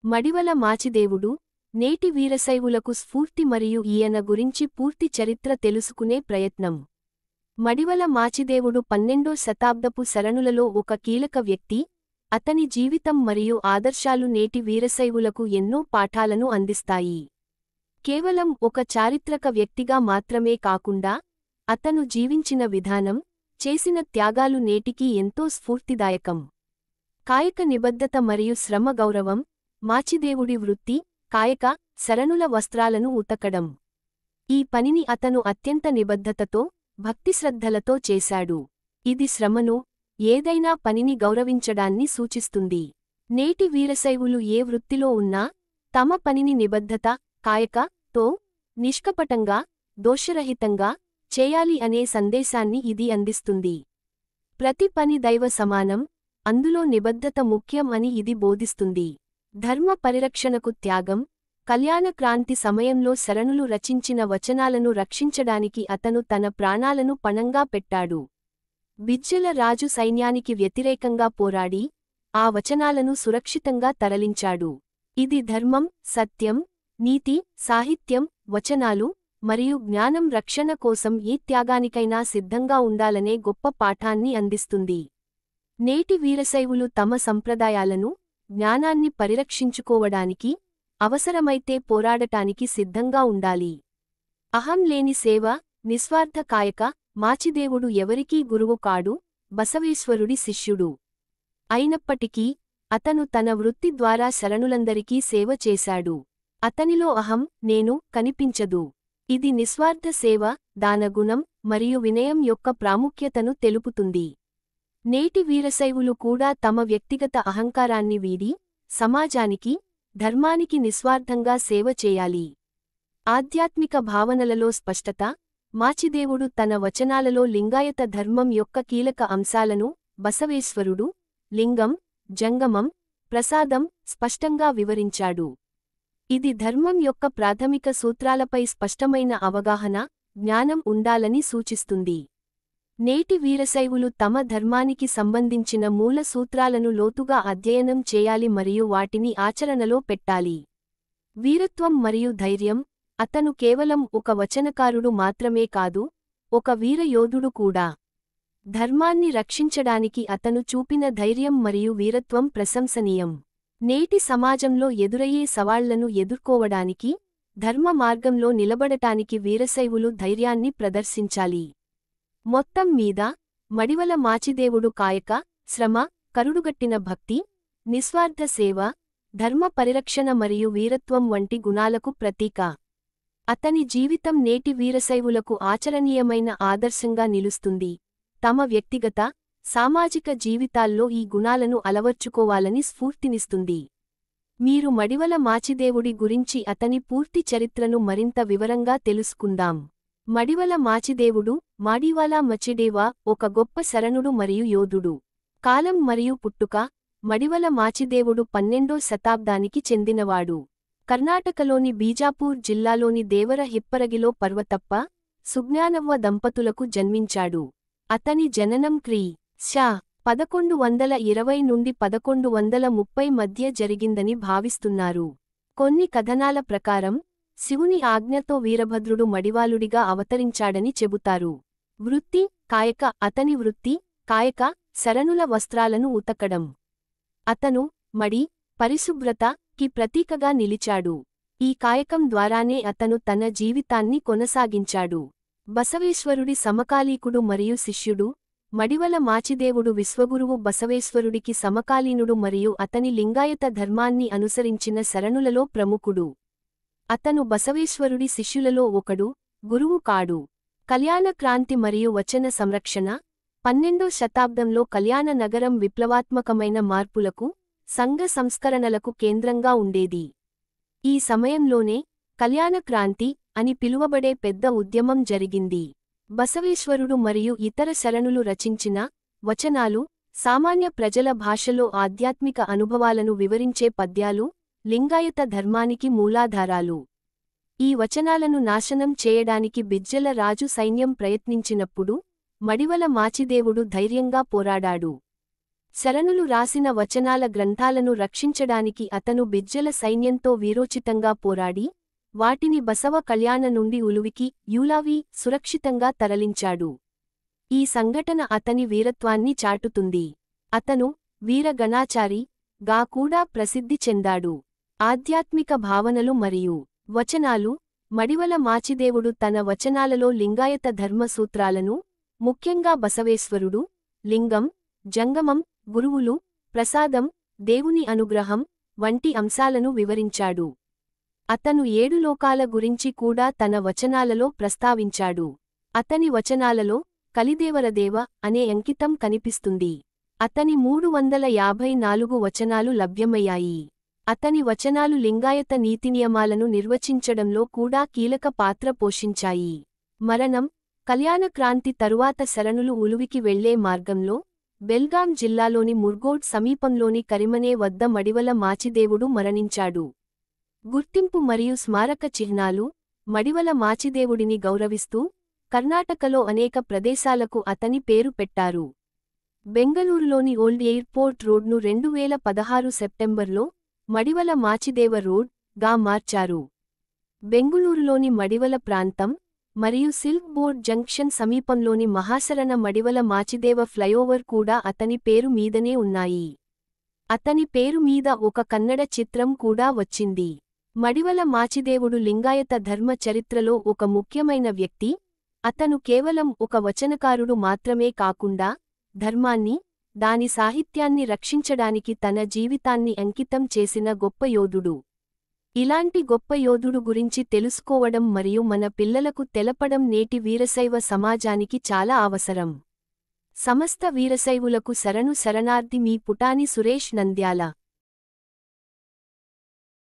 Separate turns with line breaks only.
మడివల మాచిదేవుడు, నేటి వీరశైవులకు స్ఫూర్తి మరియు ఈయన గురించి పూర్తి చరిత్ర తెలుసుకునే ప్రయత్నం. మడివల మాచిదేవుడు 12వ శతాబ్దపు శరణులలో ఒక కీలక వ్యక్తి. అతని జీవితం మరియు ఆదర్శాలు నేటి వీరశైవులకు ఎన్నో పాఠాలను అందిస్తాయి. కేవలం ఒక చారిత్రక వ్యక్తిగా మాత్రమే కాకుండా, అతను జీవించిన విధానం, చేసిన త్యాగాలు నేటికీ ఎంతో స్ఫూర్తిదాయకం. కాయక నిబద్ధత మరియు శ్రమ గౌరవం. మాచిదేవుడి వృత్తి, కాయక, శరణుల వస్త్రాలను ఉతకడం. ఈ పనిని అతను అత్యంత నిబద్ధతతో, భక్తిశ్రద్ధలతో చేశాడు. ఇది శ్రమను, ఏదైనా పనిని గౌరవించడాన్ని సూచిస్తుంది. నేటి వీరశైవులు ఏ వృత్తిలో ఉన్నా, తమ పనిని నిబద్ధత, కాయక, తో, నిష్కపటంగా, దోషరహితంగా చేయాలి అనే సందేశాన్ని ఇది అందిస్తుంది. ప్రతి పని దైవ సమానం, అందులో నిబద్ధత ముఖ్యం అని ఇది బోధిస్తుంది. ధర్మ పరిరక్షణకు త్యాగం. కళ్యాణ క్రాంతి సమయంలో శరణులు రచించిన వచనాలను రక్షించడానికి అతను తన ప్రాణాలను పణంగా పెట్టాడు. బిజ్జల రాజు సైన్యానికి వ్యతిరేకంగా పోరాడి, ఆ వచనాలను సురక్షితంగా తరలించాడు. ఇది ధర్మం, సత్యం, నీతి, సాహిత్యం, వచనాలు, మరియు జ్ఞానం రక్షణ కోసం ఏ త్యాగానికైనా సిద్ధంగా ఉండాలనే గొప్ప పాఠాన్ని అందిస్తుంది. నేటి వీరశైవులు తమ సంప్రదాయాలను, జ్ఞానాన్ని పరిరక్షించుకోవడానికి, అవసరమైతే పోరాడటానికి సిద్ధంగా ఉండాలి. అహం లేని సేవ, నిస్వార్థ కాయక. మాచిదేవుడు ఎవరికీ గురువు కాడు, బసవేశ్వరుడి శిష్యుడు. అయినప్పటికీ, అతను తన వృత్తి ద్వారా శరణులందరికీ సేవ చేశాడు. అతనిలో అహం, నేను, కనిపించదు. ఇది నిస్వార్థ సేవ, దానగుణం, మరియు వినయం యొక్క ప్రాముఖ్యతను తెలుపుతుంది. నేటి వీరశైవులు కూడా తమ వ్యక్తిగత అహంకారాన్ని వీడి, సమాజానికి, ధర్మానికి నిస్వార్థంగా సేవ చేయాలి. ఆధ్యాత్మిక భావనలలో స్పష్టత. మాచిదేవుడు తన వచనాలలో లింగాయత ధర్మం యొక్క కీలక అంశాలను, బసవేశ్వరుడు, లింగం, జంగమం, ప్రసాదం, స్పష్టంగా వివరించాడు. ఇది ధర్మం యొక్క ప్రాథమిక సూత్రాలపై స్పష్టమైన అవగాహన, జ్ఞానం ఉండాలని సూచిస్తుంది. నేటి వీరశైవులు తమ ధర్మానికి సంబంధించిన మూల సూత్రాలను లోతుగా అధ్యయనం చేయాలి మరియు వాటిని ఆచరణలో పెట్టాలి. వీరత్వం మరియు ధైర్యం. అతను కేవలం ఒక వచనకారుడు మాత్రమే కాదు, ఒక వీరయోధుడు కూడా. ధర్మాన్ని రక్షించడానికి అతను చూపిన ధైర్యం మరియు వీరత్వం ప్రశంసనీయం. నేటి సమాజంలో ఎదురయ్యే సవాళ్లను ఎదుర్కోవడానికి, ధర్మ మార్గంలో నిలబడటానికి వీరశైవులు ధైర్యాన్ని ప్రదర్శించాలి. మొత్తం మీద, మడివల మాచిదేవుడు కాయక, శ్రమ, కరుడుగట్టిన భక్తి, నిస్వార్థ సేవ, ధర్మ పరిరక్షణ మరియు వీరత్వం వంటి గుణాలకు ప్రతీక. అతని జీవితం నేటి వీరశైవులకు ఆచరణీయమైన ఆదర్శంగా నిలుస్తుంది. తమ వ్యక్తిగత, సామాజిక జీవితాల్లో ఈ గుణాలను అలవర్చుకోవాలని స్ఫూర్తినిస్తుంది. మీరు మడివల మాచిదేవుడి గురించి అతని పూర్తి చరిత్రను మరింత వివరంగా తెలుసుకుందాం. మడివల మాచిదేవుడు, మాడివాల మచిడేవా, ఒక గొప్ప శరణుడు మరియు యోధుడు. కాలం మరియు పుట్టుక. మడివల మాచిదేవుడు 12వ శతాబ్దానికి చెందినవాడు. కర్ణాటకలోని బీజాపూర్ జిల్లాలోని దేవర హిప్పరగిలో పర్వతప్ప, సుజ్ఞానవ్వ దంపతులకు జన్మించాడు. అతని జననం క్రీ. శ. 1120 నుండి 1130 మధ్య జరిగిందని భావిస్తున్నారు. కొన్ని కథనాల ప్రకారం, శివుని ఆజ్ఞతో వీరభద్రుడు మడివాలుడిగా అవతరించాడని చెబుతారు. వృత్తి, కాయక. అతని వృత్తి, కాయక, శరణుల వస్త్రాలను ఉతకడం. అతను, మడి, పరిశుభ్రత, కి ప్రతీకగా నిలిచాడు. ఈ కాయకం ద్వారానే అతను తన జీవితాన్ని కొనసాగించాడు. బసవేశ్వరుడి సమకాలీకుడు మరియు శిష్యుడు. మడివల మాచిదేవుడు విశ్వగురువు బసవేశ్వరుడికి సమకాలీనుడు మరియు అతని లింగాయత ధర్మాన్ని అనుసరించిన శరణులలో ప్రముఖుడు. అతను బసవేశ్వరుడి శిష్యులలో ఒకడు, గురువు కాడు. కళ్యాణ క్రాంతి మరియు వచన సంరక్షణ. 12వ శతాబ్దంలో కళ్యాణ నగరం విప్లవాత్మకమైన మార్పులకు, సంఘ సంస్కరణలకు కేంద్రంగా ఉండేది. ఈ సమయంలోనే, కళ్యాణ క్రాంతి అని పిలువబడే పెద్ద ఉద్యమం జరిగింది. బసవేశ్వరుడు మరియు ఇతర శరణులు రచించిన వచనాలు, సామాన్య ప్రజల భాషలో ఆధ్యాత్మిక అనుభవాలను వివరించే పద్యాలు, లింగాయత ధర్మానికి మూలాధారాలు. ఈ వచనాలను నాశనం చేయడానికి బిజ్జల రాజు సైన్యం ప్రయత్నించినప్పుడు, మడివల మాచిదేవుడు ధైర్యంగా పోరాడాడు. శరణులు రాసిన వచనాల గ్రంథాలను రక్షించడానికి అతను బిజ్జల సైన్యంతో వీరోచితంగా పోరాడి వాటిని బసవ కళ్యాణ నుండి ఉలువికి యూలావి సురక్షితంగా తరలించాడు. ఈ సంఘటన అతని వీరత్వాన్ని చాటుతుంది. అతను వీరగణాచారి గా కూడా ప్రసిద్ధి చెందాడు. ఆధ్యాత్మిక భావనలు మరియు వచనాలు. మడివల మాచిదేవుడు తన వచనాలలో లింగాయత ధర్మ సూత్రాలను, ముఖ్యంగా బసవేశ్వరుడు, లింగం, జంగమం, గురువులు, ప్రసాదం, దేవుని అనుగ్రహం వంటి అంశాలను వివరించాడు. అతను 7 లోకాల గురించి కూడా తన వచనాలలో ప్రస్తావించాడు. అతని వచనాలలో కలిదేవరదేవ అనే అంకితం కనిపిస్తుంది. అతని 354 వచనాలు లభ్యమయ్యాయి. అతని వచనాలు లింగాయత నీతినియమాలను నిర్వచించడంలో కూడా కీలక పాత్ర పోషించాయి. మరణం. కళ్యాణక్రాంతి తరువాత శరణులు ఉలువికి వెళ్లే మార్గంలో బెల్గాం జిల్లాలోని ముర్గోడ్ సమీపంలోని కరిమనే వద్ద మడివల మాచిదేవుడు మరణించాడు. గుర్తింపు మరియు స్మారక చిహ్నాలు. మడివల మాచిదేవుడిని గౌరవిస్తూ కర్ణాటకలో అనేక ప్రదేశాలకు అతని పేరు పెట్టారు. బెంగళూరులోని ఓల్డ్ ఎయిర్పోర్ట్ రోడ్ను 2016 సెప్టెంబర్లో మడివల మాచిదేవ రోడ్ గా మార్చారు. బెంగుళూరులోని మడివల ప్రాంతం మరియు సిల్క్ బోర్డ్ జంక్షన్ సమీపంలోని మహాశరణ మడివల మాచిదేవ ఫ్లైఓవర్ కూడా అతని పేరు మీదనే ఉన్నాయి. అతని పేరు మీద ఒక కన్నడ చిత్రం కూడా వచ్చింది. మడివల మాచిదేవుడు లింగాయత ధర్మ చరిత్రలో ఒక ముఖ్యమైన వ్యక్తి. అతను కేవలం ఒక వచనకారుడు మాత్రమే కాకుండా ధర్మాన్ని, దాని సాహిత్యాన్ని రక్షించడానికి తన జీవితాన్ని అంకితం చేసిన గొప్ప యోధుడు. ఇలాంటి గొప్ప యోధుడు గురించి తెలుసుకోవడం మరియు మన పిల్లలకు తెలపడం నేటి వీరశైవ సమాజానికి చాలా అవసరం. సమస్త వీరశైవులకు శరణు శరణార్థి మీ పుటాని సురేష్ నంద్యాల.